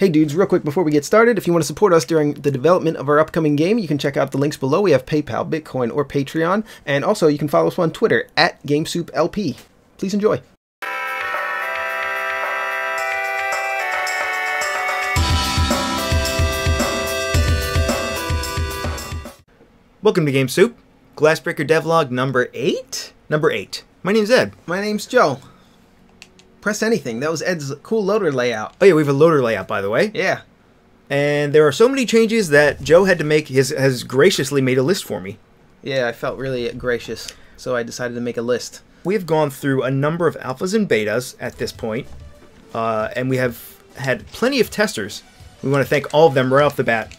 Hey dudes, real quick before we get started, if you want to support us during the development of our upcoming game, you can check out the links below. We have PayPal, Bitcoin, or Patreon, and also you can follow us on Twitter at GameSoupLP. Please enjoy. Welcome to GameSoup, Glassbreaker Devlog number 8? Number 8. My name's Ed. My name's Joe. Press anything. That was Ed's cool loader layout. Oh yeah, we have a loader layout, by the way. Yeah. And there are so many changes that Joe had to make, has graciously made a list for me. Yeah, I felt really gracious, so I decided to make a list. We have gone through a number of alphas and betas at this point, and we have had plenty of testers. We want to thank all of them right off the bat.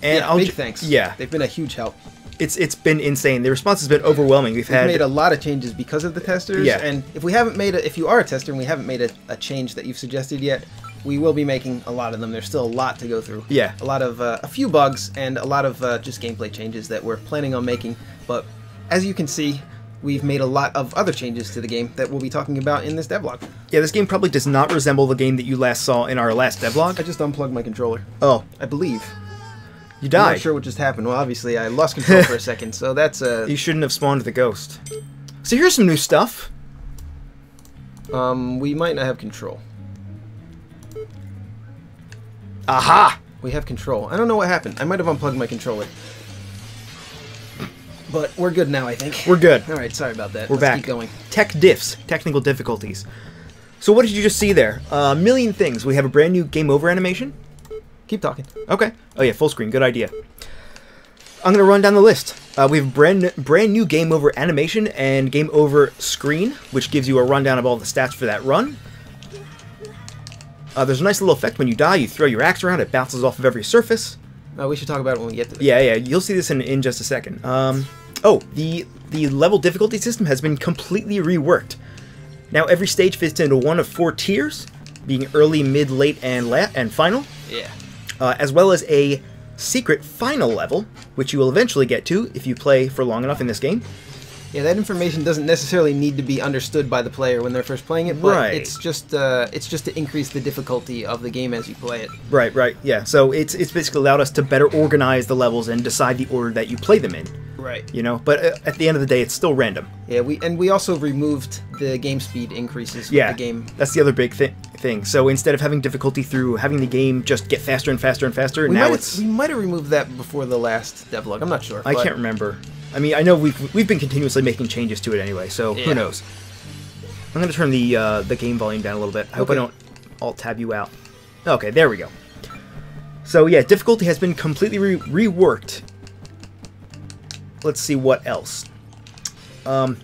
And yeah, big thanks. Yeah. They've been a huge help. It's been insane. The response has been overwhelming. We've made a lot of changes because of the testers. Yeah. And if we haven't made if you are a tester and we haven't made a change that you've suggested yet, we will be making a lot of them. There's still a lot to go through. Yeah. A lot of a few bugs and a lot of just gameplay changes that we're planning on making. But as you can see, we've made a lot of other changes to the game that we'll be talking about in this devlog. Yeah, this game probably does not resemble the game that you last saw in our last devlog. I just unplugged my controller. Oh. I believe. You died. I'm not sure what just happened. Well, obviously, I lost control for a second, so that's You shouldn't have spawned the ghost. So here's some new stuff. We might not have control. Aha! We have control. I don't know what happened. I might have unplugged my controller. But we're good now, I think. We're good. Alright, sorry about that. Let's back. Keep Keep going. Tech diffs. Technical difficulties. So what did you just see there? A million things. We have a brand new game over animation. Keep talking. Okay. Oh yeah, full screen. Good idea. I'm going to run down the list. We have brand new game over animation and game over screen, which gives you a rundown of all the stats for that run. There's a nice little effect when you die. You throw your axe around, it bounces off of every surface. We should talk about it when we get to it. Yeah, you'll see this in just a second. Oh, the level difficulty system has been completely reworked. Now every stage fits into one of 4 tiers, being early, mid, late, and final. Yeah. As well as a secret final level, which you will eventually get to if you play for long enough in this game. Yeah, that information doesn't necessarily need to be understood by the player when they're first playing it, but right. it's just to increase the difficulty of the game as you play it. Right, yeah. So it's basically allowed us to better organize the levels and decide the order that you play them in. Right. You know, but at the end of the day, it's still random. Yeah, we also removed the game speed increases yeah, with the game. That's the other big thing. So instead of having difficulty through having the game just get faster and faster and faster, we might have removed that before the last devlog. I'm not sure. I can't remember. I mean, I know we've been continuously making changes to it anyway, so yeah. Who knows? I'm going to turn the game volume down a little bit. I hope I don't alt-tab you out. Okay, there we go. So yeah, difficulty has been completely reworked. Let's see what else. We'll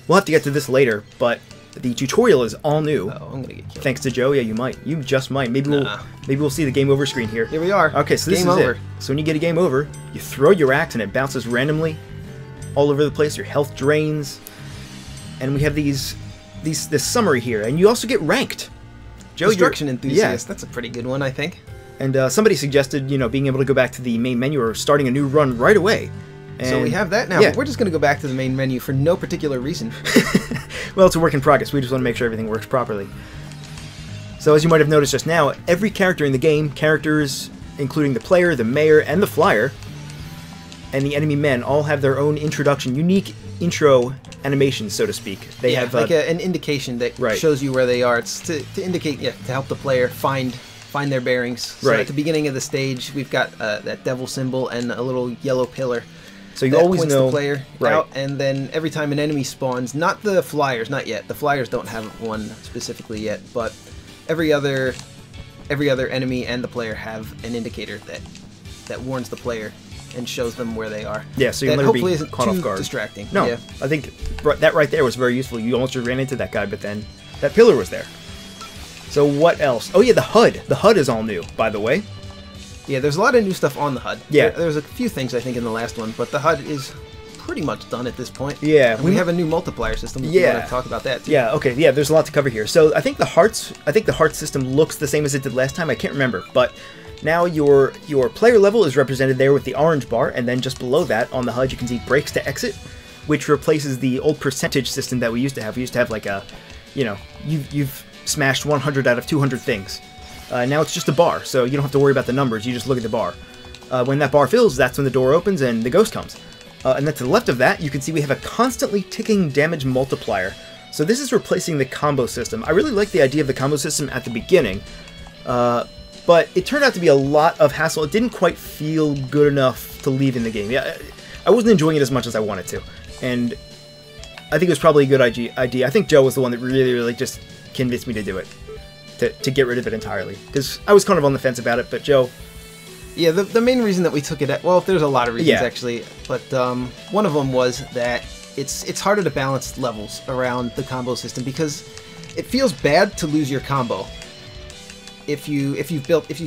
have to get to this later, but the tutorial is all new. Oh, I'm gonna get killed. Thanks to Joe. Yeah, you might. You just might. Maybe we'll see the game over screen here. Here we are. Okay, so this is it. So when you get a game over, you throw your axe and it bounces randomly all over the place. Your health drains, and we have this summary here, and you also get ranked. Joe, Destruction Enthusiast. Yeah. That's a pretty good one, I think. And somebody suggested, being able to go back to the main menu or starting a new run right away. And so we have that now, but we're just going to go back to the main menu for no particular reason. Well, it's a work in progress. We just want to make sure everything works properly. So as you might have noticed just now, every character in the game, characters including the player, the mayor, and the flyer, and the enemy men all have their own unique intro animations, so to speak. They have like an indication that shows you where they are. It's to indicate, to help the player find their bearings. So at the beginning of the stage, we've got that devil symbol and a little yellow pillar. So you always know the player out, and then every time an enemy spawns, not the flyers, not yet. The flyers don't have one specifically yet, but every other enemy and the player have an indicator that warns the player and shows them where they are. Yeah, so you'll never be caught off guard. Distracting. No, yeah. I think that right there was very useful. You almost just ran into that guy, but then that pillar was there. So what else? Oh yeah, the HUD. The HUD is all new, by the way. Yeah, there's a lot of new stuff on the HUD. Yeah. There's a few things, I think, in the last one, but the HUD is pretty much done at this point. Yeah. And we have a new multiplier system. Yeah. We want to talk about that, too. Yeah, okay. Yeah, there's a lot to cover here. So I think the heart system looks the same as it did last time. I can't remember, but now your player level is represented there with the orange bar, and then just below that on the HUD you can see breaks to exit, which replaces the old percentage system that we used to have. We used to have like a, you've smashed 100 out of 200 things. Now it's just a bar, so you don't have to worry about the numbers, you just look at the bar. When that bar fills, that's when the door opens and the ghost comes. And then to the left of that, you can see we have a constantly ticking damage multiplier. So this is replacing the combo system. I really like the idea of the combo system at the beginning, but it turned out to be a lot of hassle. It didn't quite feel good enough to leave in the game. Yeah, I wasn't enjoying it as much as I wanted to, and I think it was probably a good idea. I think Joe was the one that really just convinced me to do it, to get rid of it entirely, because I was kind of on the fence about it, but Joe... Yeah, the main reason that we took it... Well, there's a lot of reasons, actually, but one of them was that it's harder to balance levels around the combo system, because it feels bad to lose your combo. If you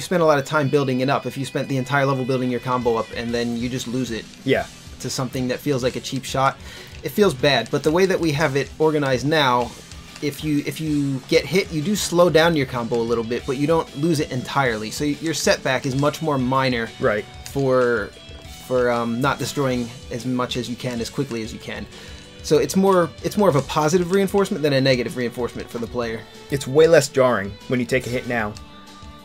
spend a lot of time building it up, if you spent the entire level building your combo up and then you just lose it to something that feels like a cheap shot, it feels bad. But the way that we have it organized now, if you get hit, you do slow down your combo a little bit, but you don't lose it entirely. So your setback is much more minor for not destroying as much as you can as quickly as you can. So it's more of a positive reinforcement than a negative reinforcement for the player. It's way less jarring when you take a hit now.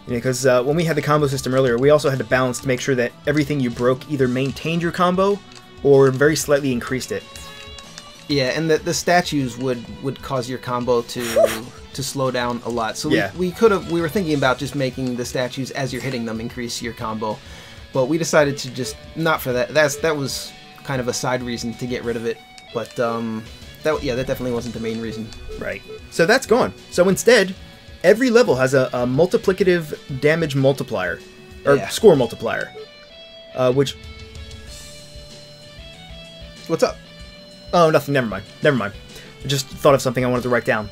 Because when we had the combo system earlier, we also had to balance to make sure that everything you broke either maintained your combo or very slightly increased it. Yeah, and the statues would cause your combo to slow down a lot. So we were thinking about just making the statues as you're hitting them increase your combo, but we decided to just not for that. That was kind of a side reason to get rid of it. But that definitely wasn't the main reason. Right. So that's gone. So instead, every level has a multiplicative damage multiplier or score multiplier, which. What's up? Oh, nothing. Never mind. I just thought of something I wanted to write down.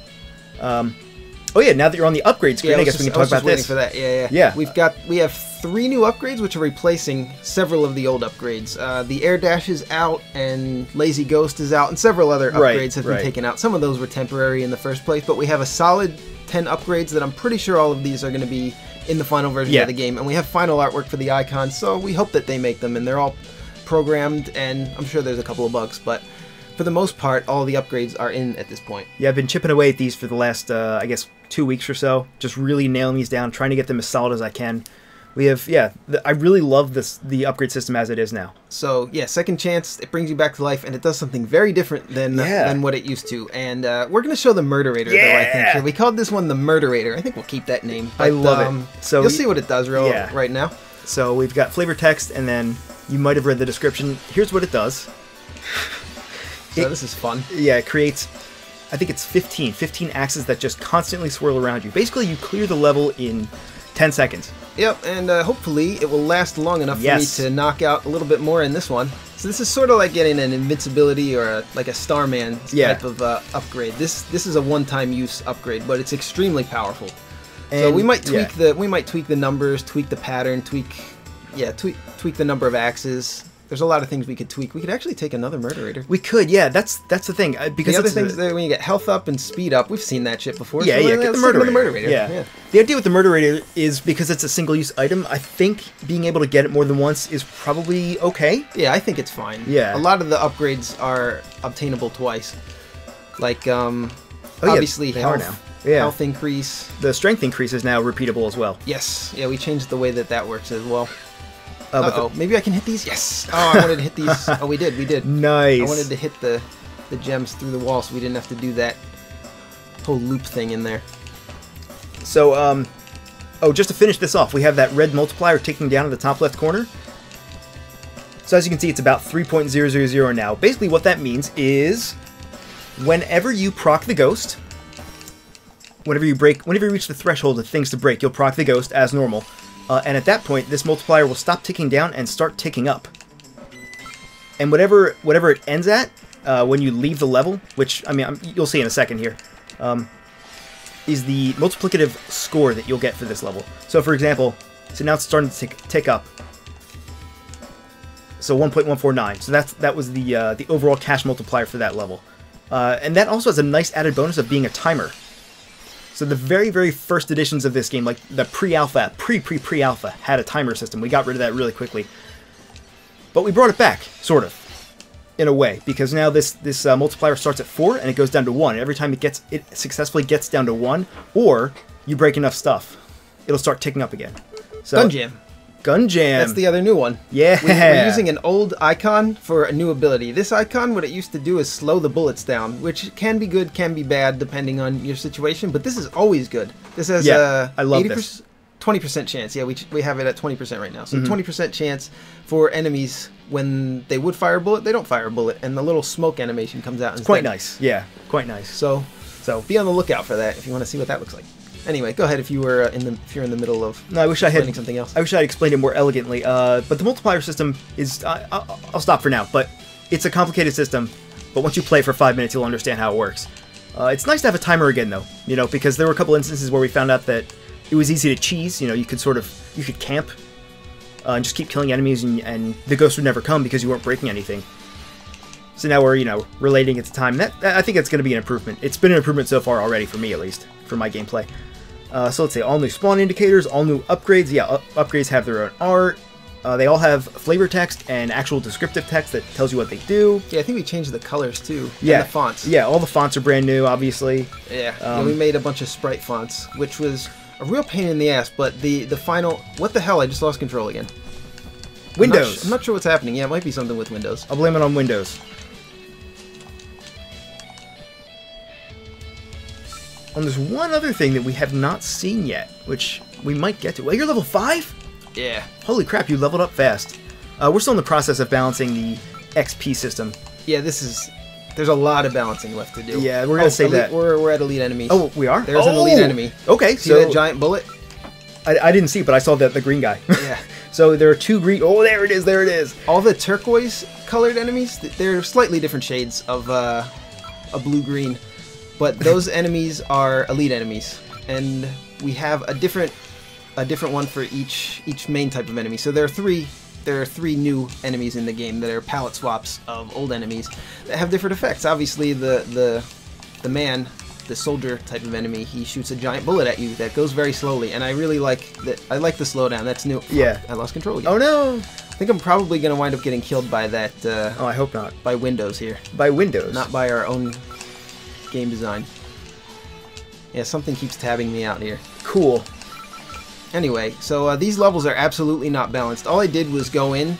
Oh yeah, now that you're on the upgrade screen, I guess we can talk about this. For that. Yeah. We have 3 new upgrades, which are replacing several of the old upgrades. The Air Dash is out, and Lazy Ghost is out, and several other upgrades have been taken out. Some of those were temporary in the first place, but we have a solid 10 upgrades that I'm pretty sure all of these are going to be in the final version of the game, and we have final artwork for the icons, so we hope that they make them, and they're all programmed, and I'm sure there's a couple of bugs, but for the most part, all the upgrades are in at this point. Yeah, I've been chipping away at these for the last, I guess, 2 weeks or so. Just really nailing these down, trying to get them as solid as I can. We have, I really love the upgrade system as it is now. So, yeah, Second Chance, it brings you back to life, and it does something very different than what it used to. And we're going to show the Murderator, though, I think. So we called this one the Murderator. I think we'll keep that name. But, I love it. So you'll see what it does right now. So we've got flavor text, and then you might have read the description. Here's what it does. So this is fun. Yeah, it creates, I think it's 15 axes that just constantly swirl around you. Basically, you clear the level in 10 seconds. Yep, and hopefully it will last long enough for me to knock out a little bit more in this one. So this is sort of like getting an invincibility or like a Starman type of upgrade. This is a one-time use upgrade, but it's extremely powerful. And so we might tweak the numbers, tweak the pattern, tweak the number of axes. There's a lot of things we could tweak. We could actually take another Murderator. We could, yeah. That's the thing. Because the other things that when you get health up and speed up, we've seen that shit before. Yeah, so get the Murderator. Yeah. The idea with the Murderator is because it's a single-use item. I think being able to get it more than once is probably okay. Yeah, I think it's fine. Yeah. A lot of the upgrades are obtainable twice. Like, obviously health increase. The strength increase is now repeatable as well. Yes. Yeah, we changed the way that works as well. Maybe I can hit these? Yes! Oh, I wanted to hit these. Oh, we did. Nice. I wanted to hit the gems through the wall so we didn't have to do that whole loop thing in there. So, just to finish this off, we have that red multiplier ticking down in the top left corner. So as you can see, it's about 3.000 now. Basically what that means is whenever you proc the ghost, whenever you reach the threshold of things to break, you'll proc the ghost as normal. And at that point, this multiplier will stop ticking down and start ticking up. And whatever it ends at, when you leave the level, which, I mean, you'll see in a second here, is the multiplicative score that you'll get for this level. So, for example, so now it's starting to tick up. So 1.149. So that was the overall cash multiplier for that level. And that also has a nice added bonus of being a timer. So the very, very first editions of this game, like the pre-alpha, pre-alpha, had a timer system. We got rid of that really quickly. But we brought it back, sort of. in a way, because now this multiplier starts at 4 and it goes down to 1. Every time it successfully gets down to 1, or you break enough stuff, it'll start ticking up again. So, Gun Jam. Gun Jam. That's the other new one. Yeah. We're using an old icon for a new ability. This icon, what it used to do is slow the bullets down, which can be good, can be bad, depending on your situation, but this is always good. This has I love this. 20% chance. Yeah, we have it at 20% right now. So 20% chance for enemies when they would fire a bullet, they don't fire a bullet, and the little smoke animation comes out instead. Quite nice. Yeah, quite nice. So be on the lookout for that if you want to see what that looks like. Anyway, go ahead if you were if you're in the middle of explaining something else. I wish I had explained it more elegantly. But the multiplier system is I'll stop for now. But it's a complicated system. But once you play it for 5 minutes, you'll understand how it works. It's nice to have a timer again, though. You know, because there were a couple instances where we found out that it was easy to cheese. You know, you could camp and just keep killing enemies, and the ghost would never come because you weren't breaking anything. So now we're relating it to time. I think that's going to be an improvement. It's been an improvement so far already for me, at least for my gameplay. So let's say all new spawn indicators, all new upgrades. Yeah, upgrades have their own art. They all have flavor text and actual descriptive text that tells you what they do. Yeah, I think we changed the colors too. Yeah, and the fonts. Yeah, all the fonts are brand new, obviously. Yeah, we made a bunch of sprite fonts, which was a real pain in the ass. But the final, what the hell? I just lost control again. Windows. I'm not sure what's happening. Yeah, it might be something with Windows. I'll blame it on Windows. And there's one other thing that we have not seen yet, which we might get to. Well, you're level 5? Yeah. Holy crap, you leveled up fast. We're still in the process of balancing the XP system. Yeah, there's a lot of balancing left to do. Yeah, we're going to say that. We're at elite enemies. Oh, we are? There's an elite enemy. Okay, see that giant bullet? I didn't see it, but I saw the green guy. Yeah. So there are 2 green... Oh, there it is, there it is. All the turquoise-colored enemies, they're slightly different shades of a blue-green. But those enemies are elite enemies, and we have a different one for each main type of enemy. So there are three new enemies in the game that are palette swaps of old enemies that have different effects. Obviously, the soldier type of enemy, he shoots a giant bullet at you that goes very slowly, and I really like that. I like the slowdown. That's new. Yeah. I lost control again. Oh no! I think I'm probably gonna wind up getting killed by that. Oh, I hope not. By Windows here. By Windows. Not by our own game design. Yeah, something keeps tabbing me out here. Cool. Anyway, so these levels are absolutely not balanced. All I did was go in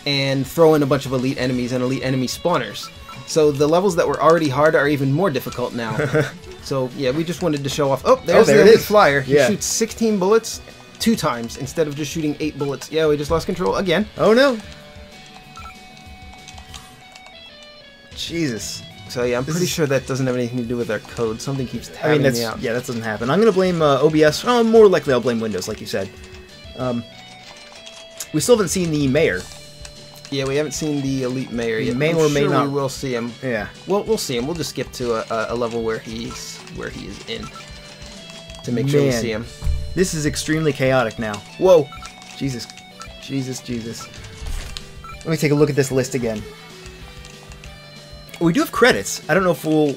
and throw in a bunch of elite enemies and elite enemy spawners. So the levels that were already hard are even more difficult now. So yeah, we just wanted to show off. Oh, there's the elite flyer. He shoots 16 bullets 2 times instead of just shooting 8 bullets. Yeah, we just lost control again. Oh no. Jesus. So yeah, I'm pretty sure that doesn't have anything to do with our code. Something keeps tabbing me out. Yeah, that doesn't happen. I'm going to blame OBS. Oh, more likely I'll blame Windows, like you said. We still haven't seen the mayor. Yeah, we haven't seen the elite mayor yet. May or may not. We will see him. Yeah. We'll see him. We'll just skip to a level where he is in to make sure we see him. This is extremely chaotic now. Whoa. Jesus. Jesus, Jesus. Let me take a look at this list again. We do have credits. I don't know if we'll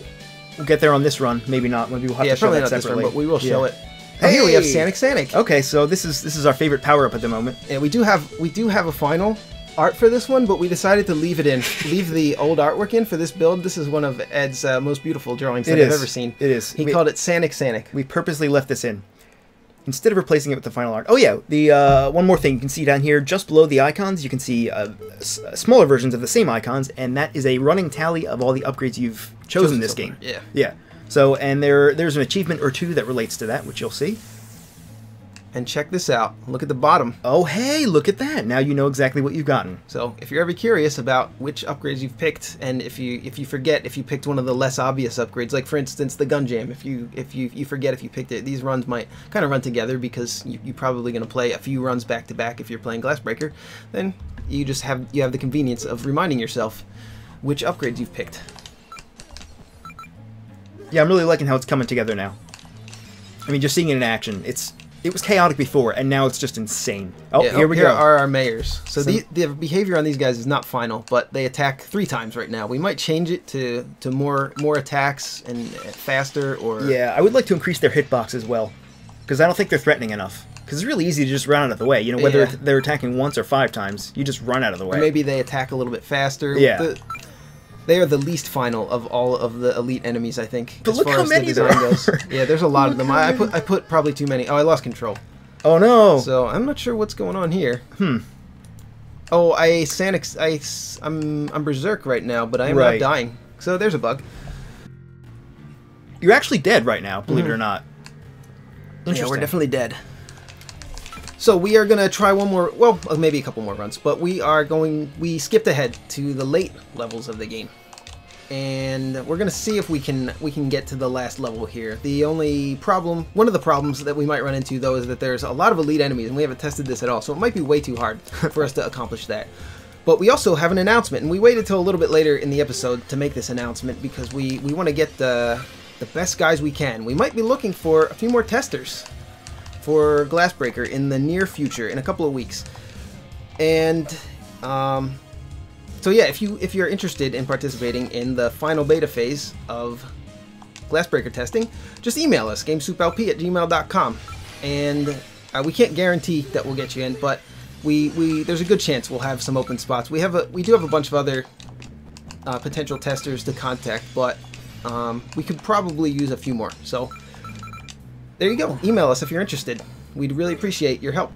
get there on this run. Maybe not. Maybe we'll have to show that separately. But we will show it. Hey! Here we have Sanic. Okay, so this is our favorite power-up at the moment. And we do have a final art for this one, but we decided to leave it in. Leave the old artwork in for this build. This is one of Ed's most beautiful drawings that I've ever seen. It is. He called it Sanic. We purposely left this in instead of replacing it with the final art. Oh yeah, the one more thing you can see down here, just below the icons, you can see smaller versions of the same icons, and that is a running tally of all the upgrades you've chosen this game. Yeah. Yeah. So, and there's an achievement or 2 that relates to that, which you'll see. And check this out. Look at the bottom. Oh, hey, look at that. Now you know exactly what you've gotten. So, if you're ever curious about which upgrades you've picked, and if you forget if you picked one of the less obvious upgrades, like for instance the gun jam, if you forget if you picked it, these runs might kind of run together because you're probably going to play a few runs back to back if you're playing Glassbreaker. Then you just have the convenience of reminding yourself which upgrades you've picked. Yeah, I'm really liking how it's coming together now. I mean, just seeing it in action, it was chaotic before, and now it's just insane. Oh, yeah, here we go. Here are our mayors. So the behavior on these guys is not final, but they attack 3 times right now. We might change it to more attacks and faster, or... Yeah, I would like to increase their hitbox as well, because I don't think they're threatening enough. Because it's really easy to just run out of the way. You know, whether they're attacking once or 5 times, you just run out of the way. Or maybe they attack a little bit faster. Yeah. They are the least final of all of the elite enemies, I think. But as look far how as many the design goes. Yeah, there's a lot of them. I put probably too many. Oh, I lost control. Oh no! So I'm not sure what's going on here. Oh, I'm berserk right now, but I am not dying. So there's a bug. You're actually dead right now, believe it or not. Yeah, we're definitely dead. So we are going to try one more, well, maybe a couple more runs, but we skipped ahead to the late levels of the game. And we're going to see if we can get to the last level here. The only problem, one of the problems that we might run into though is that there's a lot of elite enemies and we haven't tested this at all, so it might be way too hard for us to accomplish that. But we also have an announcement, and we waited till a little bit later in the episode to make this announcement because we want to get the best guys we can. We might be looking for a few more testers for Glassbreaker in the near future, in a couple of weeks. And so yeah, if you're interested in participating in the final beta phase of Glassbreaker testing, just email us, GameSoupLP@gmail.com. And we can't guarantee that we'll get you in, but there's a good chance we'll have some open spots. We do have a bunch of other potential testers to contact, but we could probably use a few more. So there you go. Email us if you're interested. We'd really appreciate your help.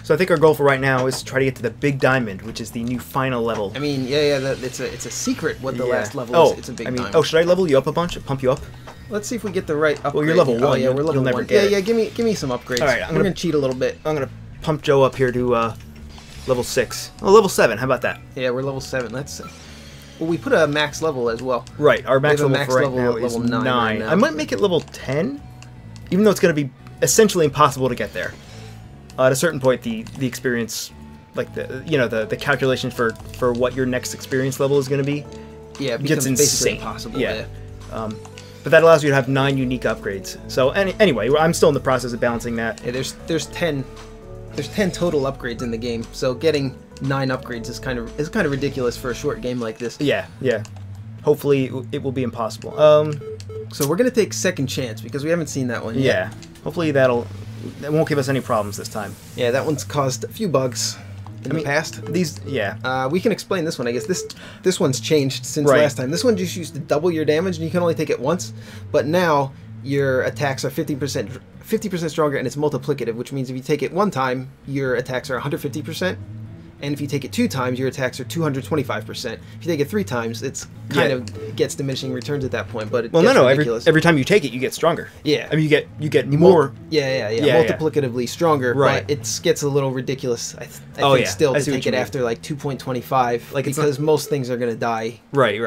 So I think our goal for right now is to try to get to the Big Diamond, which is the new final level. I mean, yeah, it's a secret what the last level is. It's a big diamond. Oh, should I level you up a bunch? Pump you up? Let's see if we get the right upgrade. Well, you're level 1. Oh, yeah, we're level 1. Yeah, give me some upgrades. All right, we're gonna cheat a little bit. I'm gonna pump Joe up here to level 6. Oh, level 7. How about that? Yeah, we're level 7. Let's see. Well, we put a max level as well. Right, our max level for right now is 9. Right now. I might make it level 10, even though it's going to be essentially impossible to get there. At a certain point, the experience, like the calculation for what your next experience level is going to be, it becomes gets insane. Impossible. Yeah. But that allows you to have 9 unique upgrades. So anyway, I'm still in the process of balancing that. Yeah, there's 10 total upgrades in the game. So getting 9 upgrades is kind of ridiculous for a short game like this. Yeah. Hopefully it will be impossible. So we're gonna take Second Chance because we haven't seen that one yet. Yeah. Hopefully that won't give us any problems this time. Yeah, that one's caused a few bugs in the past. We can explain this one. I guess this one's changed since last time. This one just used to double your damage and you can only take it once, but now your attacks are 50% stronger and it's multiplicative, which means if you take it one time, your attacks are 150%. And if you take it 2 times, your attacks are 225%. If you take it 3 times, it's kind of gets diminishing returns at that point. But it gets ridiculous. Every time you take it, you get stronger. Yeah, I mean you get more. Multiplicatively stronger. Right. But it gets a little ridiculous. I think still to take it after like 2.25, like because most things are gonna die. Right.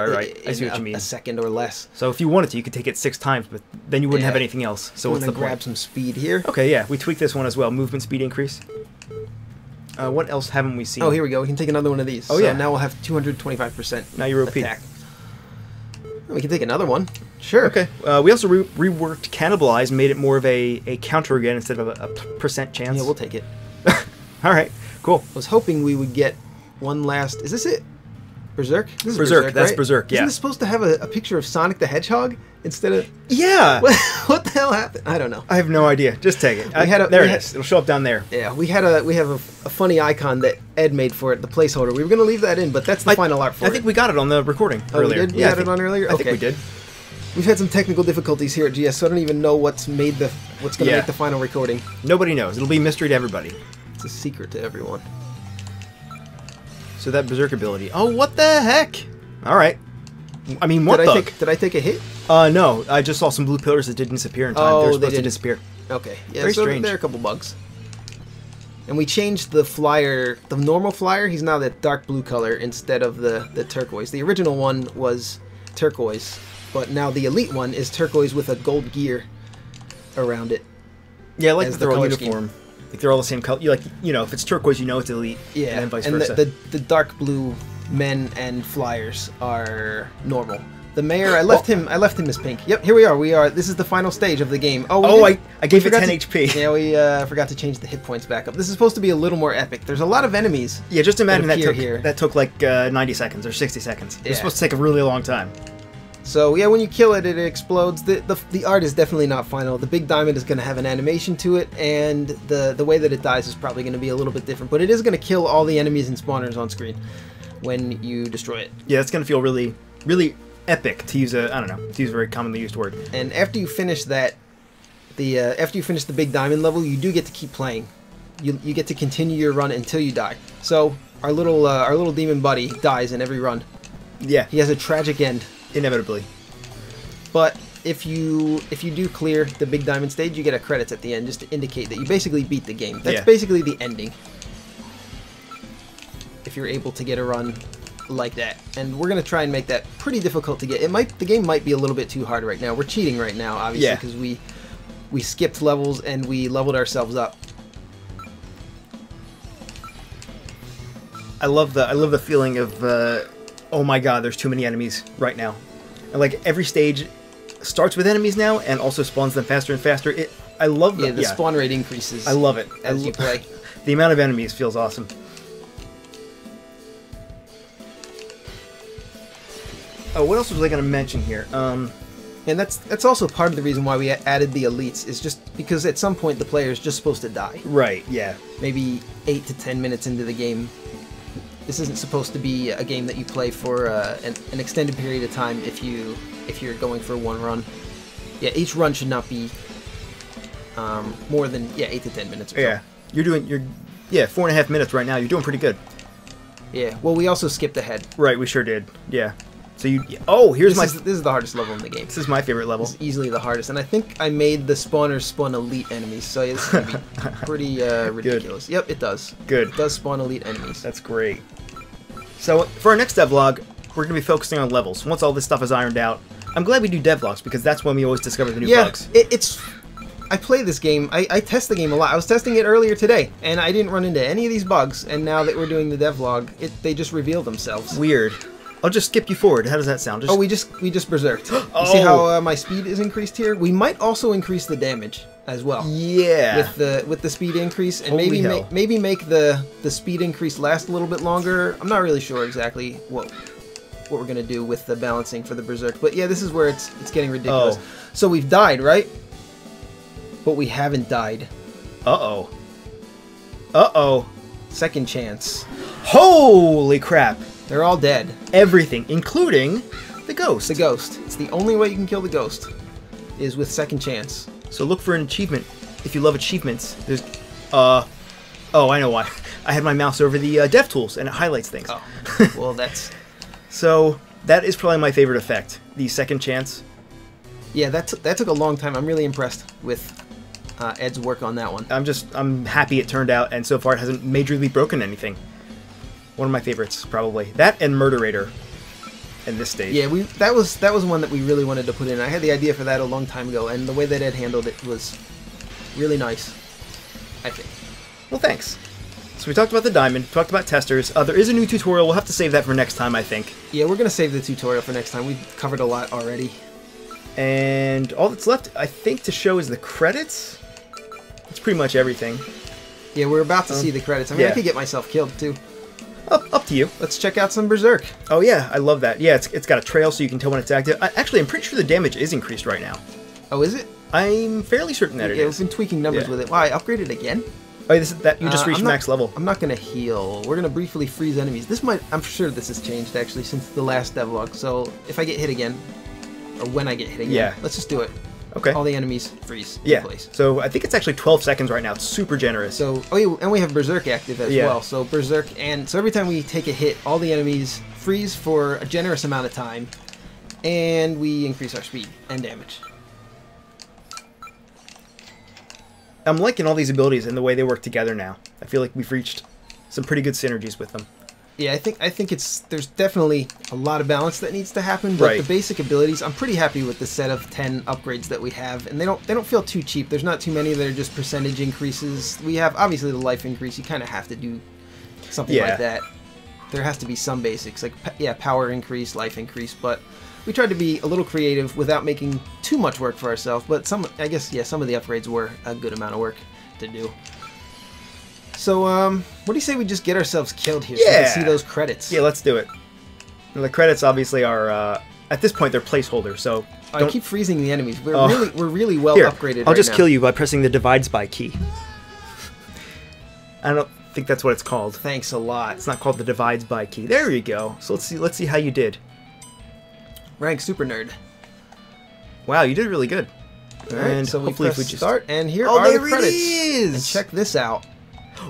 I see what you mean. A second or less. So if you wanted to, you could take it 6 times, but then you wouldn't have anything else. So what's the point? Grab some speed here. Okay, yeah, we tweaked this one as well. Movement speed increase. What else haven't we seen? Oh, here we go. We can take another one of these. Oh, yeah. Now we'll have 225%. Now you're OP. Attack. We can take another one. Sure. Okay. We also reworked Cannibalize, made it more of a counter again instead of a percent chance. Yeah, we'll take it. All right. Cool. I was hoping we would get one last... Is this it? Berserk? This is Berserk. That's right? Berserk, yeah. Isn't this supposed to have a picture of Sonic the Hedgehog instead of... Yeah! What the hell happened? I don't know. I have no idea. Just take it. There it is. It'll show up down there. Yeah, we have a funny icon that Ed made for it, the placeholder. We were going to leave that in, but that's the final art for it. I think we got it on the recording earlier. We did? We had it on earlier? I think we did. We've had some technical difficulties here at GS, so I don't even know what's going to make the final recording. Nobody knows. It'll be a mystery to everybody. It's a secret to everyone. So that Berserk ability. Oh, what the heck? All right. I mean, what did I take a hit? No. I just saw some blue pillars that didn't disappear in time. Oh, They're supposed to disappear. Okay. Yeah, Very strange. There are a couple bugs. And we changed the flyer. The normal flyer, he's now that dark blue color instead of the turquoise. The original one was turquoise, but now the elite one is turquoise with a gold gear around it. Yeah, I like that they're all uniform. Like they're all the same color. If it's turquoise, you know it's elite. Yeah, and then vice versa. The dark blue men and flyers are normal. The mayor, I left him as pink. Yep, here we are. This is the final stage of the game. I gave it 10 HP. Yeah, we forgot to change the hit points back up. This is supposed to be a little more epic. There's a lot of enemies. Yeah, just imagine that took like 90 seconds or 60 seconds. It was supposed to take a really long time. So yeah, when you kill it, it explodes. The art is definitely not final. The big diamond is going to have an animation to it, and the way that it dies is probably going to be a little bit different. But it is going to kill all the enemies and spawners on screen when you destroy it. Yeah, it's going to feel really, really epic, to use a, I don't know, to use a very commonly used word. And after you finish that, after you finish the big diamond level, you do get to keep playing. You get to continue your run until you die. So our little demon buddy dies in every run. Yeah, he has a tragic end. Inevitably. But if you do clear the big diamond stage, you get a credits at the end just to indicate that you basically beat the game. That's basically the ending. If you're able to get a run like that. And we're going to try and make that pretty difficult to get. The game might be a little bit too hard right now. We're cheating right now, obviously, because we skipped levels and we leveled ourselves up. I love the feeling of oh my god, there's too many enemies right now. And like every stage starts with enemies now and also spawns them faster and faster. I love the spawn rate increases. I love it as you play. The amount of enemies feels awesome. Oh, what else was I going to mention here? And that's also part of the reason why we added the elites, is just because at some point the player is just supposed to die. Right, yeah. Maybe 8 to 10 minutes into the game. This isn't supposed to be a game that you play for an extended period of time if you're going for one run. Yeah, each run should not be more than 8 to 10 minutes. Or yeah, so. You're 4.5 minutes right now. You're doing pretty good. Yeah. Well, we also skipped ahead. Right, we sure did. Yeah. So this is the hardest level in the game. This is my favorite level. This is easily the hardest, and I think I made the spawners spawn elite enemies, so it's gonna be pretty ridiculous. Good. Yep, it does. Good. It does spawn elite enemies. That's great. So for our next devlog, we're gonna be focusing on levels. Once all this stuff is ironed out, I'm glad we do devlogs because that's when we always discover the new bugs. I play this game. I test the game a lot. I was testing it earlier today, and I didn't run into any of these bugs. And now that we're doing the devlog, they just reveal themselves. Weird. I'll just skip you forward. How does that sound? We just berserked. You see how my speed is increased here? We might also increase the damage as well. Yeah. With the speed increase, and maybe make the speed increase last a little bit longer. I'm not really sure exactly what we're gonna do with the balancing for the berserk, but yeah, this is where it's getting ridiculous. Oh. So we've died, right? But we haven't died. Uh-oh. Uh-oh. Second chance. Holy crap. They're all dead. Everything, including the ghost. The ghost. It's the only way you can kill the ghost, is with second chance. So look for an achievement. If you love achievements, there's... oh, I know why. I had my mouse over the dev tools, and it highlights things. Oh, well, that's... So, that is probably my favorite effect. The second chance. Yeah, that took a long time. I'm really impressed with Ed's work on that one. I'm happy it turned out, and so far it hasn't majorly broken anything. One of my favorites, probably. That and Murderator in this stage. Yeah, that was one that we really wanted to put in. I had the idea for that a long time ago, and the way that Ed handled it was really nice, I think. Well, thanks. So we talked about the diamond, talked about testers. There is a new tutorial. We'll have to save that for next time, I think. Yeah, we're going to save the tutorial for next time. We've covered a lot already. And all that's left, I think, to show is the credits. That's pretty much everything. Yeah, we're about to see the credits. I mean, I could get myself killed, too. Up to you. Let's check out some Berserk. Oh yeah, I love that. Yeah, it's got a trail so you can tell when it's active. Actually, I'm pretty sure the damage is increased right now. Oh, is it? I'm fairly certain that it is. Yeah, we've been tweaking numbers with it. Wow, I upgraded again? Oh, you just reached max level. I'm not going to heal. We're going to briefly freeze enemies. I'm sure this has changed, actually, since the last devlog. So, if I get hit again, or when I get hit again, let's just do it. Okay. All the enemies freeze in place. So I think it's actually 12 seconds right now. It's super generous. So, and we have Berserk active as well. So Berserk, and so every time we take a hit, all the enemies freeze for a generous amount of time, and we increase our speed and damage. I'm liking all these abilities and the way they work together now. I feel like we've reached some pretty good synergies with them. Yeah, I think there's definitely a lot of balance that needs to happen, but the basic abilities, I'm pretty happy with the set of 10 upgrades that we have, and they don't feel too cheap. There's not too many that are just percentage increases. We have obviously the life increase. You kind of have to do something like that. There has to be some basics, like power increase, life increase, but we tried to be a little creative without making too much work for ourselves. But I guess some of the upgrades were a good amount of work to do. So, what do you say we just get ourselves killed here so we can see those credits? Yeah, let's do it. And the credits obviously are at this point they're placeholders. So I keep freezing the enemies. We're really well Here, upgraded. I'll just now. kill you by pressing the divides by key. I don't think that's what it's called. Thanks a lot. It's not called the divides by key. There you go. So let's see how you did. Rank super nerd. Wow, you did really good. All right, and so hopefully we press start, and here are the credits. It is. And check this out.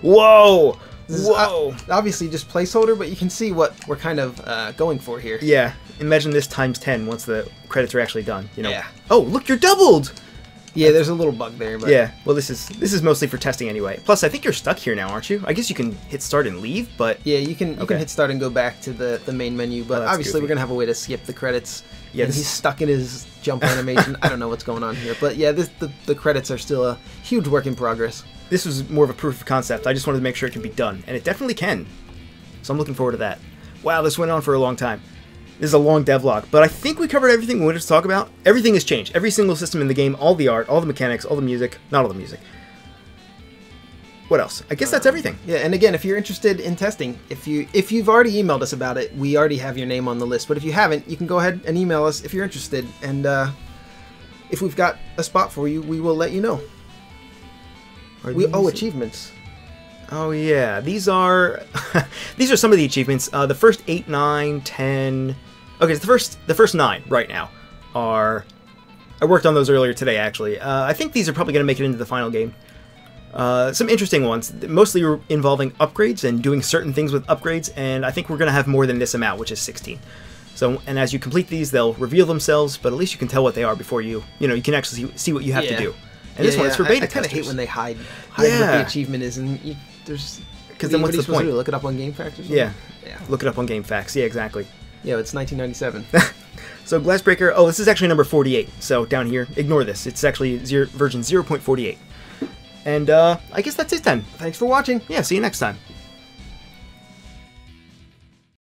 Whoa! This Whoa! is obviously just placeholder, but you can see what we're kind of going for here. Yeah. Imagine this times 10 once the credits are actually done. You know. Yeah. Oh, look, you're doubled. Yeah, there's a little bug there, but yeah. Well, this is mostly for testing anyway. Plus, I think you're stuck here now, aren't you? I guess you can hit start and leave, but yeah, you can hit start and go back to the main menu. But obviously, goofy. we're gonna have a way to skip the credits. Yeah, and he's stuck in his jump animation. I don't know what's going on here, but yeah, the credits are still a huge work in progress. This was more of a proof of concept. I just wanted to make sure it can be done, and it definitely can. So I'm looking forward to that. Wow, this went on for a long time. This is a long devlog, but I think we covered everything we wanted to talk about. Everything has changed. Every single system in the game, all the art, all the mechanics, all the music. Not all the music. What else? I guess that's everything. Yeah, and again, if you're interested in testing, if you've already emailed us about it, we already have your name on the list. But if you haven't, you can go ahead and email us if you're interested, and if we've got a spot for you, we will let you know. Achievements. Oh yeah, these are these are some of the achievements. The first 8, 9, 10. Okay, so the first 9 right now are. I worked on those earlier today, actually. I think these are probably going to make it into the final game. Some interesting ones, mostly involving upgrades and doing certain things with upgrades, and I think we're going to have more than this amount, which is 16. So, and as you complete these, they'll reveal themselves, but at least you can tell what they are before you can actually see what you have to do. And this one is for beta testers. I kind of hate when they hide what the achievement is, and there's... Because then what's the point? Look it up on GameFAQs or something? Yeah, look it up on GameFAQs. Yeah, exactly. Yeah, it's 1997. So Glassbreaker, oh, this is actually number 48. So down here, ignore this. It's actually version 0.48. And I guess that's it then. Thanks for watching. Yeah, see you next time.